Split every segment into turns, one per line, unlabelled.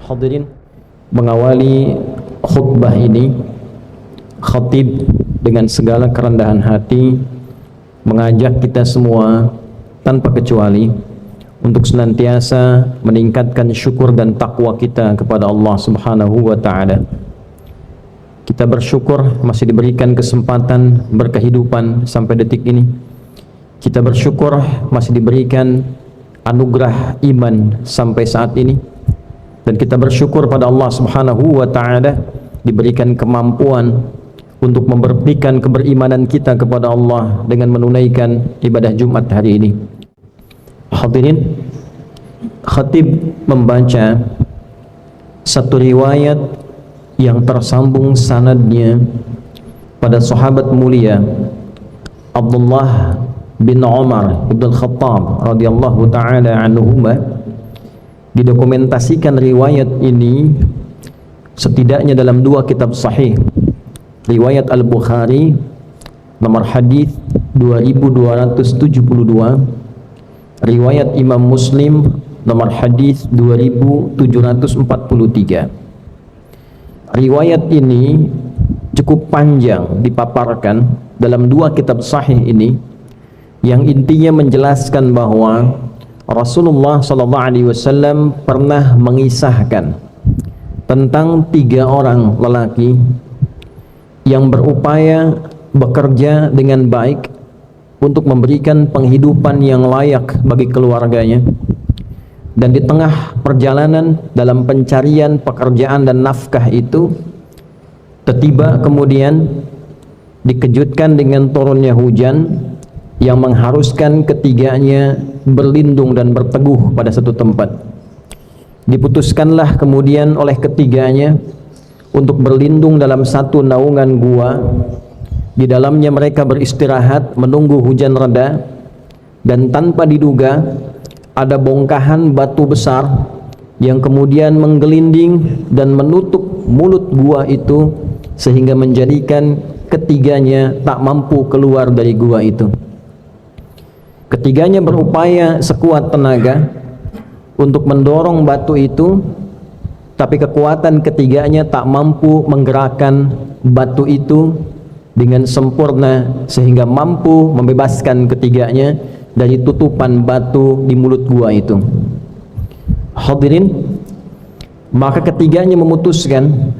Hadirin, mengawali khutbah ini, khatib dengan segala kerendahan hati mengajak kita semua tanpa kecuali untuk senantiasa meningkatkan syukur dan takwa kita kepada Allah Subhanahu wa taala. Kita bersyukur masih diberikan kesempatan berkehidupan sampai detik ini. Kita bersyukur masih diberikan anugerah iman sampai saat ini. Dan kita bersyukur pada Allah Subhanahu wa taala diberikan kemampuan untuk membuktikan keberimanan kita kepada Allah dengan menunaikan ibadah Jumat hari ini. Hadirin, khatib membaca satu riwayat yang tersambung sanadnya pada sahabat mulia Abdullah bin Umar ibn Khattab radhiyallahu taala anhuma. Didokumentasikan riwayat ini setidaknya dalam dua kitab sahih. Riwayat Al-Bukhari nomor hadis 2272, riwayat Imam Muslim nomor hadis 2743. Riwayat ini cukup panjang dipaparkan dalam dua kitab sahih ini, yang intinya menjelaskan bahwa Rasulullah SAW pernah mengisahkan tentang tiga orang lelaki yang berupaya bekerja dengan baik untuk memberikan penghidupan yang layak bagi keluarganya, dan di tengah perjalanan dalam pencarian pekerjaan dan nafkah itu tiba kemudian dikejutkan dengan turunnya hujan yang mengharuskan ketiganya berlindung dan berteguh pada satu tempat. Diputuskanlah kemudian oleh ketiganya untuk berlindung dalam satu naungan gua. Di dalamnya mereka beristirahat menunggu hujan reda, dan tanpa diduga ada bongkahan batu besar yang kemudian menggelinding dan menutup mulut gua itu, sehingga menjadikan ketiganya tak mampu keluar dari gua itu. Ketiganya berupaya sekuat tenaga untuk mendorong batu itu, tapi kekuatan ketiganya tak mampu menggerakkan batu itu dengan sempurna sehingga mampu membebaskan ketiganya dari tutupan batu di mulut gua itu. Hadirin, maka ketiganya memutuskan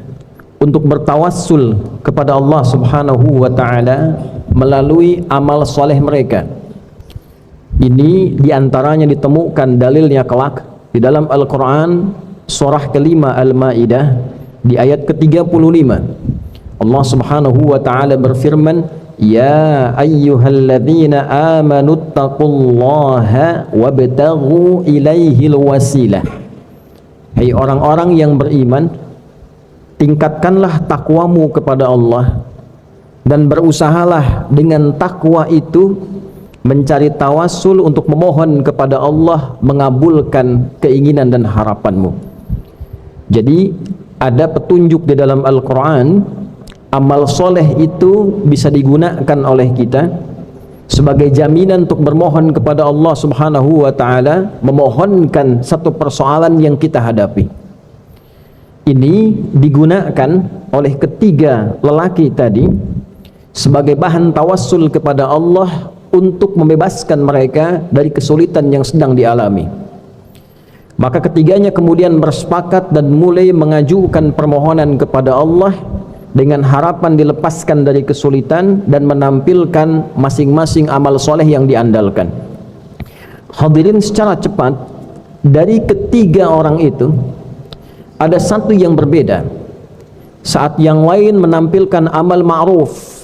untuk bertawassul kepada Allah Subhanahu wa taala melalui amal soleh mereka. Ini diantaranya ditemukan dalilnya kelak di dalam Al-Quran surah kelima Al-Ma'idah di ayat ke-35. Allah Subhanahu wa ta'ala berfirman, ya ayyuhalladzina amanu taqullaha wabtaghu ilaihil wasilah. Hai orang-orang yang beriman, tingkatkanlah takwamu kepada Allah dan berusahalah dengan takwa itu mencari tawassul untuk memohon kepada Allah mengabulkan keinginan dan harapanmu. Jadi ada petunjuk di dalam Al-Quran, amal soleh itu bisa digunakan oleh kita sebagai jaminan untuk bermohon kepada Allah Subhanahu wa ta'ala, memohonkan satu persoalan yang kita hadapi. Ini digunakan oleh ketiga lelaki tadi sebagai bahan tawassul kepada Allah untuk membebaskan mereka dari kesulitan yang sedang dialami. Maka ketiganya kemudian bersepakat dan mulai mengajukan permohonan kepada Allah dengan harapan dilepaskan dari kesulitan dan menampilkan masing-masing amal soleh yang diandalkan. Hadirin, secara cepat dari ketiga orang itu ada satu yang berbeda. Saat yang lain menampilkan amal ma'ruf,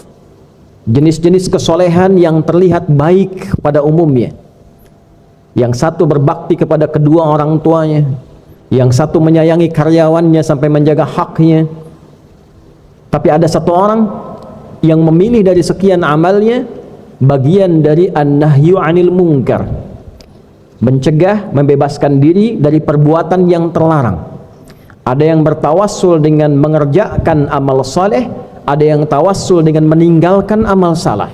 jenis-jenis kesolehan yang terlihat baik pada umumnya. Yang satu berbakti kepada kedua orang tuanya, yang satu menyayangi karyawannya sampai menjaga haknya. Tapi ada satu orang yang memilih dari sekian amalnya bagian dari an-nahyu 'anil munkar, mencegah, membebaskan diri dari perbuatan yang terlarang. Ada yang bertawassul dengan mengerjakan amal saleh, ada yang tawassul dengan meninggalkan amal salah,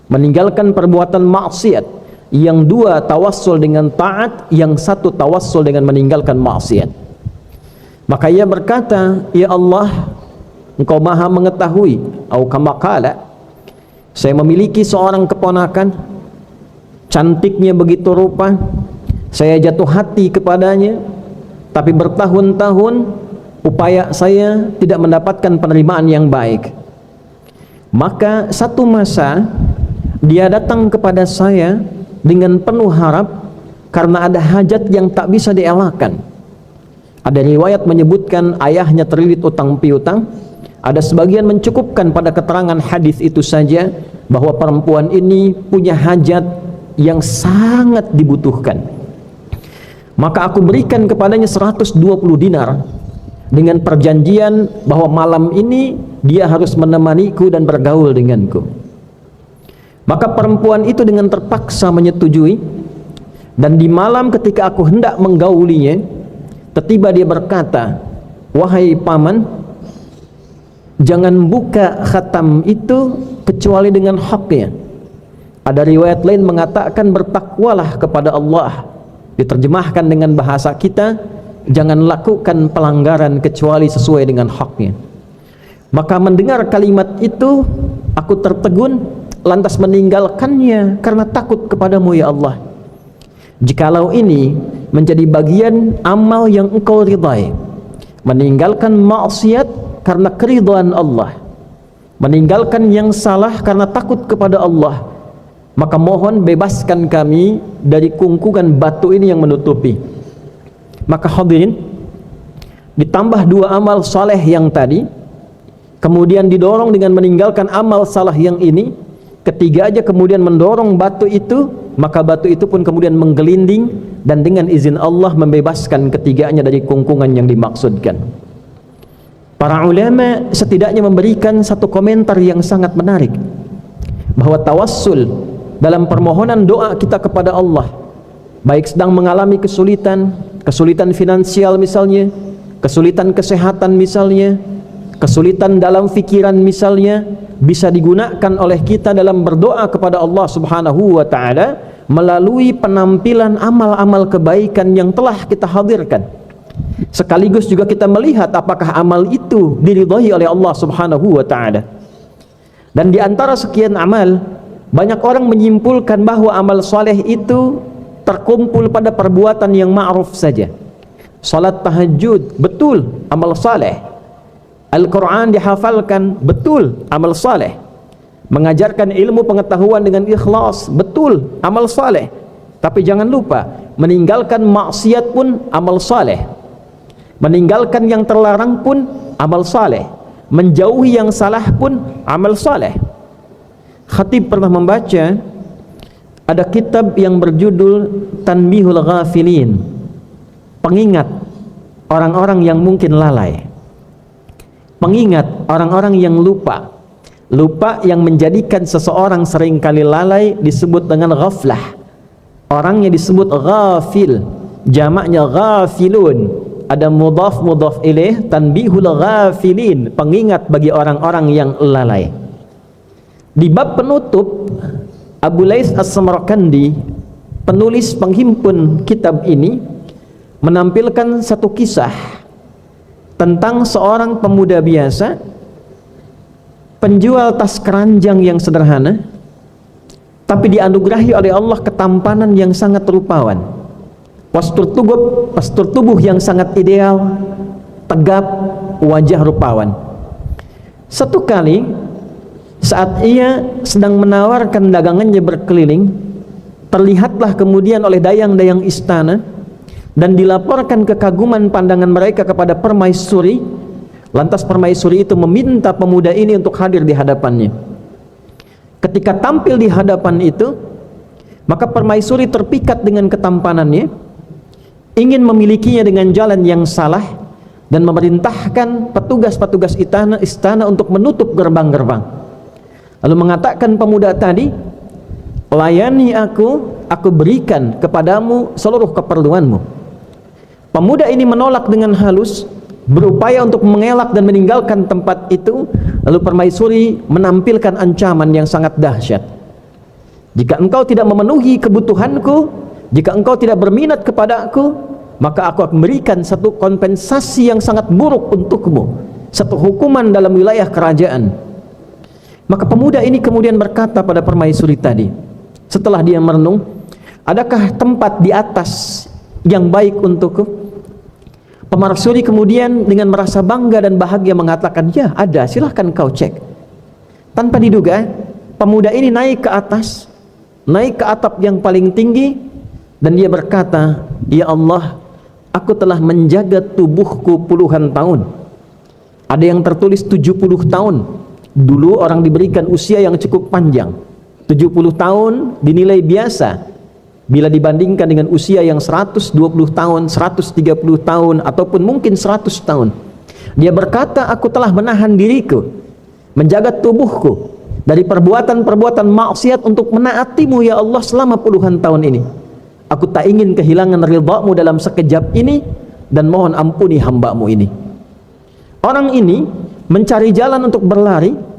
meninggalkan perbuatan maksiat. Yang dua tawassul dengan taat, yang satu tawassul dengan meninggalkan maksiat. Maka ia berkata, ya Allah, Engkau maha mengetahui. Au kama qala, saya memiliki seorang keponakan, cantiknya begitu rupa, saya jatuh hati kepadanya, tapi bertahun-tahun upaya saya tidak mendapatkan penerimaan yang baik. Maka satu masa dia datang kepada saya dengan penuh harap karena ada hajat yang tak bisa dielakkan. Ada riwayat menyebutkan ayahnya terlilit utang piutang. Ada sebagian mencukupkan pada keterangan hadis itu saja bahwa perempuan ini punya hajat yang sangat dibutuhkan. Maka aku berikan kepadanya 120 dinar dengan perjanjian bahwa malam ini dia harus menemaniku dan bergaul denganku. Maka perempuan itu dengan terpaksa menyetujui, dan di malam ketika aku hendak menggaulinya, tiba-tiba dia berkata, wahai paman, jangan buka khatam itu kecuali dengan haknya. Ada riwayat lain mengatakan bertakwalah kepada Allah. Diterjemahkan dengan bahasa kita, jangan lakukan pelanggaran kecuali sesuai dengan haknya. Maka mendengar kalimat itu, aku tertegun, lantas meninggalkannya karena takut kepadamu ya Allah. Jikalau ini menjadi bagian amal yang engkau ridai, meninggalkan maksiat karena keridhaan Allah, meninggalkan yang salah karena takut kepada Allah, maka mohon bebaskan kami dari kungkungan batu ini yang menutupi. Maka hadirin, ditambah dua amal saleh yang tadi, kemudian didorong dengan meninggalkan amal salah yang ini, ketiga aja kemudian mendorong batu itu, maka batu itu pun kemudian menggelinding dan dengan izin Allah membebaskan ketiganya dari kungkungan yang dimaksudkan. Para ulama setidaknya memberikan satu komentar yang sangat menarik, bahwa tawassul dalam permohonan doa kita kepada Allah, baik sedang mengalami kesulitan finansial misalnya, kesulitan kesehatan misalnya, kesulitan dalam pikiran misalnya, bisa digunakan oleh kita dalam berdoa kepada Allah Subhanahu wa taala melalui penampilan amal-amal kebaikan yang telah kita hadirkan. Sekaligus juga kita melihat apakah amal itu diridhai oleh Allah Subhanahu wa taala. Dan di antara sekian amal, banyak orang menyimpulkan bahwa amal soleh itu terkumpul pada perbuatan yang ma'ruf saja. Salat tahajud, betul, amal soleh. Al-Quran dihafalkan, betul, amal saleh. Mengajarkan ilmu pengetahuan dengan ikhlas, betul, amal saleh. Tapi jangan lupa, meninggalkan maksiat pun amal saleh. Meninggalkan yang terlarang pun amal saleh. Menjauhi yang salah pun amal saleh. Khatib pernah membaca ada kitab yang berjudul Tanbihul Ghafilin, pengingat orang-orang yang mungkin lalai, pengingat orang-orang yang lupa yang menjadikan seseorang seringkali lalai disebut dengan ghaflah. Orangnya disebut ghafil, jamaknya ghafilun, ada mudhaf ilaih, tanbihul ghafilin, pengingat bagi orang-orang yang lalai. Di bab penutup, Abu Lais As-Samarkandi, penulis penghimpun kitab ini, menampilkan satu kisah tentang seorang pemuda biasa, penjual tas keranjang yang sederhana, tapi dianugerahi oleh Allah ketampanan yang sangat rupawan, postur tubuh yang sangat ideal, tegap, wajah rupawan. Satu kali saat ia sedang menawarkan dagangannya berkeliling, terlihatlah kemudian oleh dayang-dayang istana dan dilaporkan kekaguman pandangan mereka kepada permaisuri. Lantas permaisuri itu meminta pemuda ini untuk hadir di hadapannya. Ketika tampil di hadapan itu, maka permaisuri terpikat dengan ketampanannya, ingin memilikinya dengan jalan yang salah, dan memerintahkan petugas-petugas istana untuk menutup gerbang-gerbang. Lalu mengatakan pemuda tadi, layani aku berikan kepadamu seluruh keperluanmu. Pemuda ini menolak dengan halus, berupaya untuk mengelak dan meninggalkan tempat itu. Lalu permaisuri menampilkan ancaman yang sangat dahsyat. Jika engkau tidak memenuhi kebutuhanku, jika engkau tidak berminat kepadaku, maka aku akan berikan satu kompensasi yang sangat buruk untukmu, satu hukuman dalam wilayah kerajaan. Maka pemuda ini kemudian berkata pada permaisuri tadi, setelah dia merenung, adakah tempat di atas yang baik untukku? Permaisuri kemudian dengan merasa bangga dan bahagia mengatakan, ya ada, silahkan kau cek. Tanpa diduga, pemuda ini naik ke atas, naik ke atap yang paling tinggi, dan dia berkata, ya Allah, aku telah menjaga tubuhku puluhan tahun. Ada yang tertulis 70 tahun. Dulu orang diberikan usia yang cukup panjang. 70 tahun dinilai biasa bila dibandingkan dengan usia yang 120 tahun, 130 tahun, ataupun mungkin 100 tahun. Dia berkata, aku telah menahan diriku, menjaga tubuhku dari perbuatan-perbuatan maksiat untuk menaatimu ya Allah selama puluhan tahun ini. Aku tak ingin kehilangan ridhamu dalam sekejap ini, dan mohon ampuni hambamu ini. Orang ini mencari jalan untuk berlari.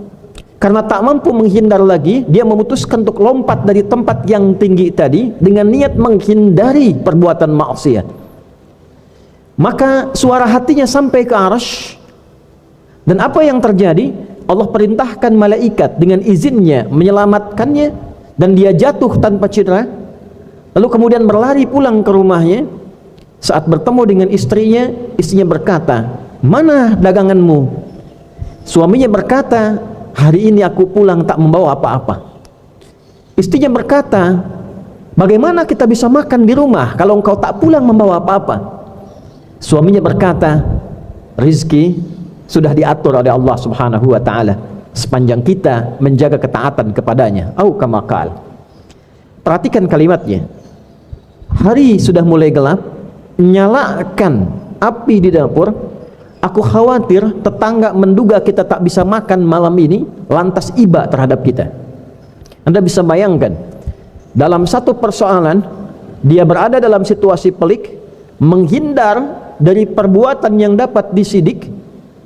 Karena tak mampu menghindar lagi, dia memutuskan untuk lompat dari tempat yang tinggi tadi dengan niat menghindari perbuatan maksiat. Maka suara hatinya sampai ke arsy, dan apa yang terjadi? Allah perintahkan malaikat dengan izinnya menyelamatkannya, dan dia jatuh tanpa cedera. Lalu kemudian berlari pulang ke rumahnya. Saat bertemu dengan istrinya berkata, mana daganganmu? Suaminya berkata, hari ini aku pulang tak membawa apa-apa. Istrinya berkata, bagaimana kita bisa makan di rumah kalau engkau tak pulang membawa apa-apa? Suaminya berkata, rizki sudah diatur oleh Allah Subhanahu wa ta'ala sepanjang kita menjaga ketaatan kepadanya. Au kama qala. Perhatikan kalimatnya. Hari sudah mulai gelap, nyalakan api di dapur. Aku khawatir tetangga menduga kita tak bisa makan malam ini, lantas iba terhadap kita. Anda bisa bayangkan, dalam satu persoalan, dia berada dalam situasi pelik, menghindar dari perbuatan yang dapat disidik,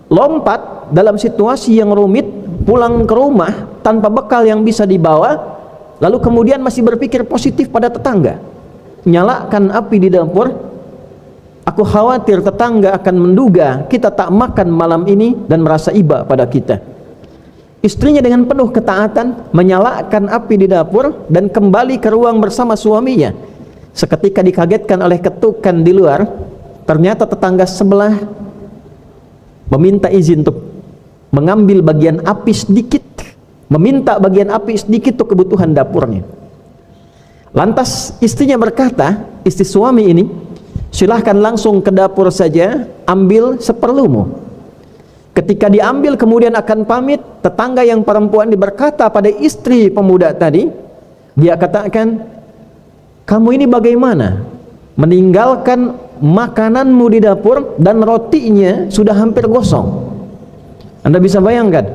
lompat dalam situasi yang rumit, pulang ke rumah tanpa bekal yang bisa dibawa, lalu kemudian masih berpikir positif pada tetangga. Nyalakan api di dapur. Aku khawatir tetangga akan menduga kita tak makan malam ini dan merasa iba pada kita. Istrinya dengan penuh ketaatan menyalakan api di dapur dan kembali ke ruang bersama suaminya. Seketika dikagetkan oleh ketukan di luar, ternyata tetangga sebelah meminta izin untuk mengambil bagian api sedikit, meminta bagian api sedikit untuk kebutuhan dapurnya. Lantas istrinya berkata, istri suami ini, silahkan langsung ke dapur saja, ambil seperlumu. Ketika diambil kemudian akan pamit, tetangga yang perempuan berkata pada istri pemuda tadi, dia katakan, kamu ini bagaimana meninggalkan makananmu di dapur dan rotinya sudah hampir gosong? Anda bisa bayangkan,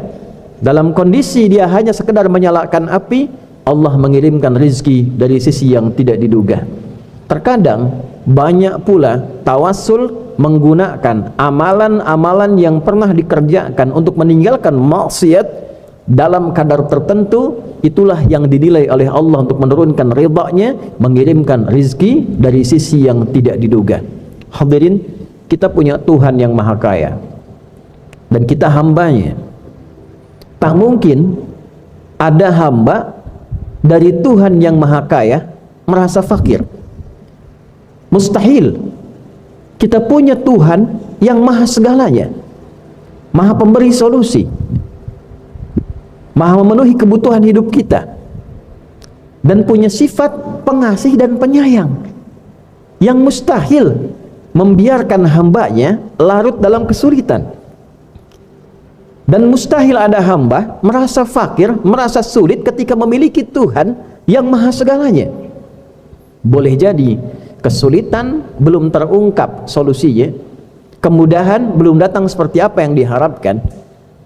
dalam kondisi dia hanya sekedar menyalakan api, Allah mengirimkan rizki dari sisi yang tidak diduga. Terkadang banyak pula tawassul menggunakan amalan-amalan yang pernah dikerjakan untuk meninggalkan maksiat dalam kadar tertentu. Itulah yang dinilai oleh Allah untuk menurunkan ridha-Nya, mengirimkan rizki dari sisi yang tidak diduga. Hadirin, kita punya Tuhan yang maha kaya dan kita hambanya. Tak mungkin ada hamba dari Tuhan yang maha kaya merasa fakir. Mustahil. Kita punya Tuhan yang maha segalanya, maha pemberi solusi, maha memenuhi kebutuhan hidup kita, dan punya sifat pengasih dan penyayang yang mustahil membiarkan hambanya larut dalam kesulitan. Dan mustahil ada hamba merasa fakir, merasa sulit ketika memiliki Tuhan yang maha segalanya. Boleh jadi kesulitan belum terungkap solusinya, kemudahan belum datang seperti apa yang diharapkan,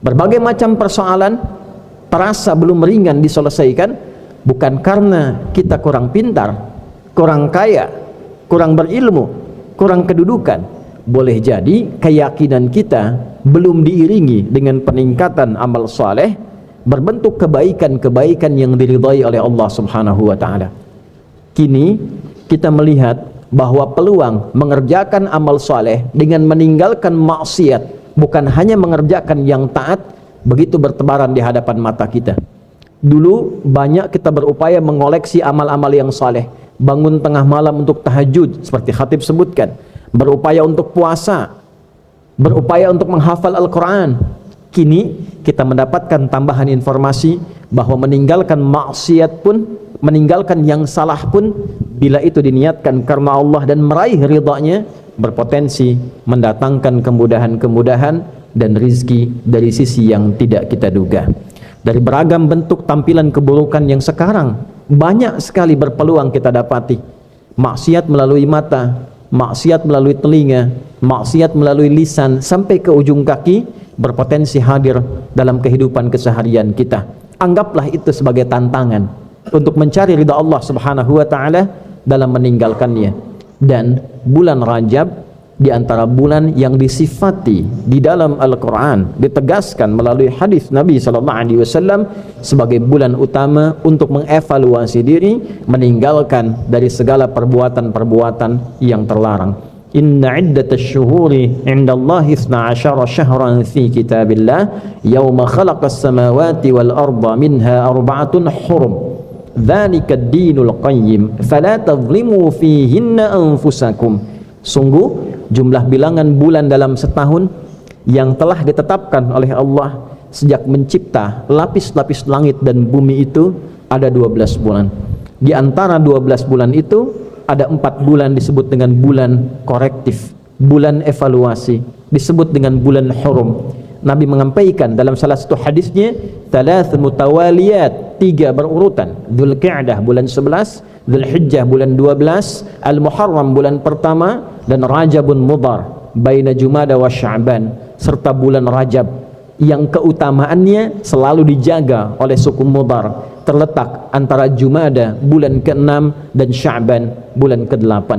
berbagai macam persoalan terasa belum ringan diselesaikan, bukan karena kita kurang pintar, kurang kaya, kurang berilmu, kurang kedudukan. Boleh jadi keyakinan kita belum diiringi dengan peningkatan amal saleh berbentuk kebaikan-kebaikan yang diridhai oleh Allah Subhanahu wa ta'ala. Kini kita melihat bahwa peluang mengerjakan amal soleh dengan meninggalkan maksiat, bukan hanya mengerjakan yang taat, begitu bertebaran di hadapan mata kita. Dulu banyak kita berupaya mengoleksi amal-amal yang soleh, bangun tengah malam untuk tahajud seperti khatib sebutkan, berupaya untuk puasa, berupaya untuk menghafal Al-Quran. Kini kita mendapatkan tambahan informasi bahwa meninggalkan maksiat pun, meninggalkan yang salah pun, bila itu diniatkan karena Allah dan meraih ridhanya, berpotensi mendatangkan kemudahan-kemudahan dan rizki dari sisi yang tidak kita duga. Dari beragam bentuk tampilan keburukan yang sekarang banyak sekali berpeluang kita dapati. Maksiat melalui mata, maksiat melalui telinga, maksiat melalui lisan, sampai ke ujung kaki berpotensi hadir dalam kehidupan keseharian kita. Anggaplah itu sebagai tantangan untuk mencari ridha Allah Subhanahu wa taala dalam meninggalkannya. Dan bulan Rajab di antara bulan yang disifati di dalam Al-Quran, ditegaskan melalui hadis Nabi SAW sebagai bulan utama untuk mengevaluasi diri, meninggalkan dari segala perbuatan-perbuatan yang terlarang. Inna iddatash syuhuri indallahi 12 syahran fi kitabillah yawma khalaqas samawati wal arda minha arba'atun hurum dzalika ad-dinul qayyim fala tadhlimu fihinna anfusakum. Sungguh jumlah bilangan bulan dalam setahun yang telah ditetapkan oleh Allah sejak mencipta lapis-lapis langit dan bumi itu ada 12 bulan. Di antara 12 bulan itu ada 4 bulan disebut dengan bulan korektif, bulan evaluasi, disebut dengan bulan hurum. Nabi menyampaikan dalam salah satu hadisnya, thalath mutawaliyat, 3 berurutan, Dzulqa'dah bulan 11, Dzulhijjah bulan 12, Al-Muharram bulan pertama, dan Rajabun Mudhar baina Jumada wa Sya'ban, serta bulan Rajab yang keutamaannya selalu dijaga oleh suku Mudhar, terletak antara Jumada bulan ke-6 dan Sya'ban bulan ke-8.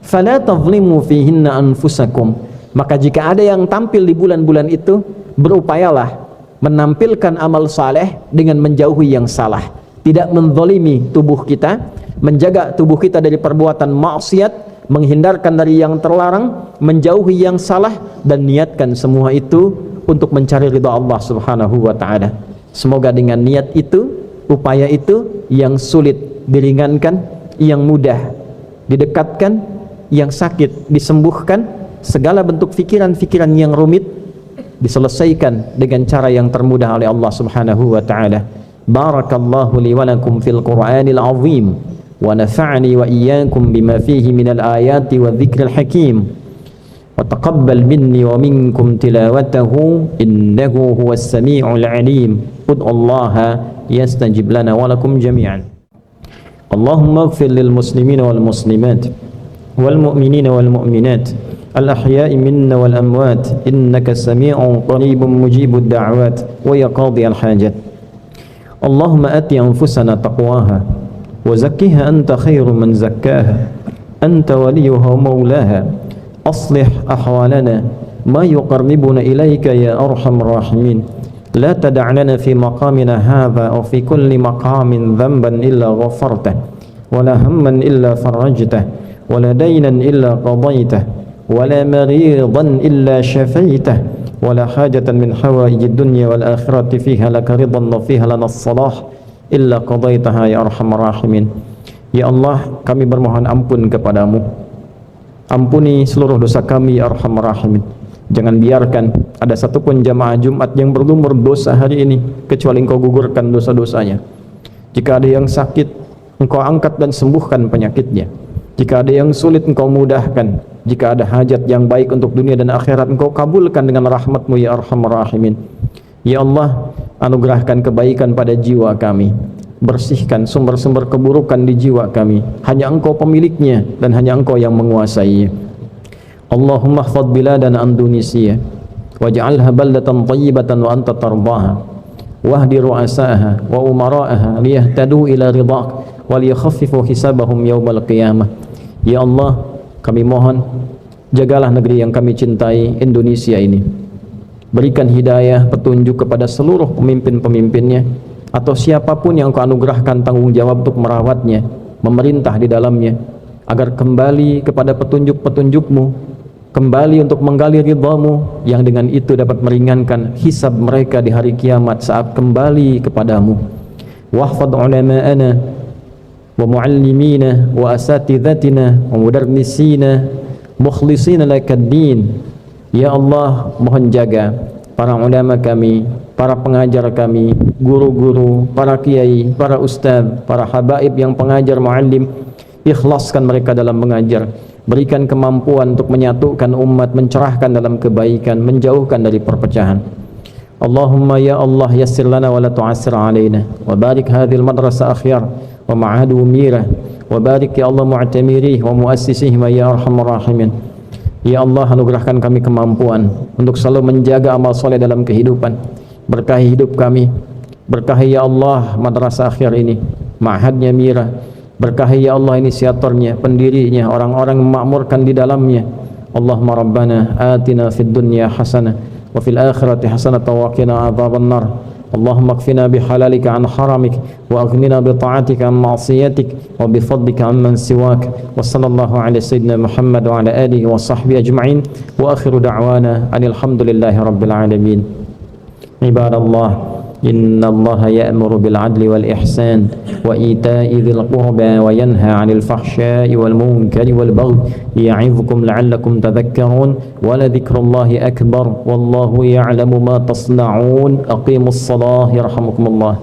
Fala tadhlimu fihinna anfusakum. Maka jika ada yang tampil di bulan-bulan itu, berupayalah menampilkan amal saleh dengan menjauhi yang salah, tidak menzalimi tubuh kita, menjaga tubuh kita dari perbuatan maksiat, menghindarkan dari yang terlarang, menjauhi yang salah, dan niatkan semua itu untuk mencari ridha Allah Subhanahu wa taala. Semoga dengan niat itu, upaya itu, yang sulit diringankan, yang mudah didekatkan, yang sakit disembuhkan, segala bentuk pikiran-pikiran yang rumit diselesaikan dengan cara yang termudah oleh Allah Subhanahu wa taala. Barakallahu li wa lakum fil Qur'anil azim wa nafa'ani wa iyyakum bima fihi minal ayati wa dzikril hakim. Wa taqabbal minni wa minkum tilawatahu innahu huwas sami'ul 'alim. Ud'ullaha yastajib lana wa lakum jami'an. Allahumma ighfir lil muslimina wal muslimat wal mu'minina wal mu'minat al-ahya'i minna wal amwat innaka sami'un qaribun mujibud da'awat wa ya qadiyal hajat. Allahumma ati anfusana taqwaha wa zakkiha anta khairu man zakkaha anta waliyuha wa maulaha aslih ahwalana ma yuqarribuna ilayka ya arhamar rahimin. La tada' lana fi maqamina hadha aw fi kulli maqamin dhanban illa ghafartah wa la hamman illa farajtah wa la daynan illa qadaytah wa la maridan illa shafaitah wa la hajatan min hawaijid dunya wal akhirati fiha laka ridan wa fiha lana as-salah illa qadaitaha ya arhamar rahimin. Ya Allah, kami bermohon ampun kepadamu. Ampuni seluruh dosa kami ya arhamar rahimin. Jangan biarkan ada satupun jamaah Jumat yang berlumur dosa hari ini kecuali Engkau gugurkan dosa-dosanya. Jika ada yang sakit, Engkau angkat dan sembuhkan penyakitnya. Jika ada yang sulit, Engkau mudahkan. Jika ada hajat yang baik untuk dunia dan akhirat, Engkau kabulkan dengan rahmat-Mu ya arhamar rahimin. Ya Allah, anugerahkan kebaikan pada jiwa kami. Bersihkan sumber-sumber keburukan di jiwa kami. Hanya Engkau pemiliknya dan hanya Engkau yang menguasainya. Allahumma ihfadz biladana Indonesia waj'alha baldatan thayyibatan wa anta tardaha wahdi ru'asaha wa umara'aha liyahtadu ila ridhak wa liyakhaffifu hisabahum yaumal qiyamah. Ya Allah, kami mohon jagalah negeri yang kami cintai, Indonesia ini. Berikan hidayah, petunjuk kepada seluruh pemimpin-pemimpinnya atau siapapun yang Kau anugerahkan tanggung jawab untuk merawatnya, memerintah di dalamnya. agar kembali kepada petunjuk-petunjuk-Mu, kembali untuk menggali ridha-Mu, yang dengan itu dapat meringankan hisab mereka di hari kiamat saat kembali kepadamu. Wahfadh ulama'ana wa muallimina wa asatidatina wa mudarrisina mukhlisina lakad-din. Ya Allah, mohon jaga para ulama kami, para pengajar kami, guru-guru, para kiai, para ustaz, para habaib yang pengajar, muallim. Ikhlaskan mereka dalam mengajar, berikan kemampuan untuk menyatukan umat, mencerahkan dalam kebaikan, menjauhkan dari perpecahan. Allahumma ya Allah, yassir lana wa la tu'assir alaina, wa barik hadhil madrasah akhyar wa ma'hadu mirah, wa barik ya Allah mu'tamirih wa muassisih ya arhamar rahimin. Ya Allah, anugerahkan kami kemampuan untuk selalu menjaga amal soleh dalam kehidupan. Berkahi hidup kami, berkahi ya Allah madrasah akhir ini, ma'hadnya Mira. Berkahi ya Allah inisiatornya, pendirinya, orang-orang memakmurkan di dalamnya. Allahumma rabbana atina fid dunya hasanah wa fil akhirati hasanah wa qina adzaban nar. Allahumma kfina bihalalika an haramik wa aghnina bi ta'atika an ma'siyatik wa bi fadlika amman siwak. Wa sallallahu ala sayyidina Muhammad wa ala alihi wa sahbihi ajma'in. Wa akhiru da'wana anil hamdulillahi rabbil alamin. Ibadallah, إن الله يأمر بالعدل والإحسان وإيتاء ذي القربى وينهى عن الفحشاء والمنكر والبغي يعظكم لعلكم تذكرون ولذكر الله أكبر والله يعلم ما تصنعون أقيموا الصلاة يرحمكم الله.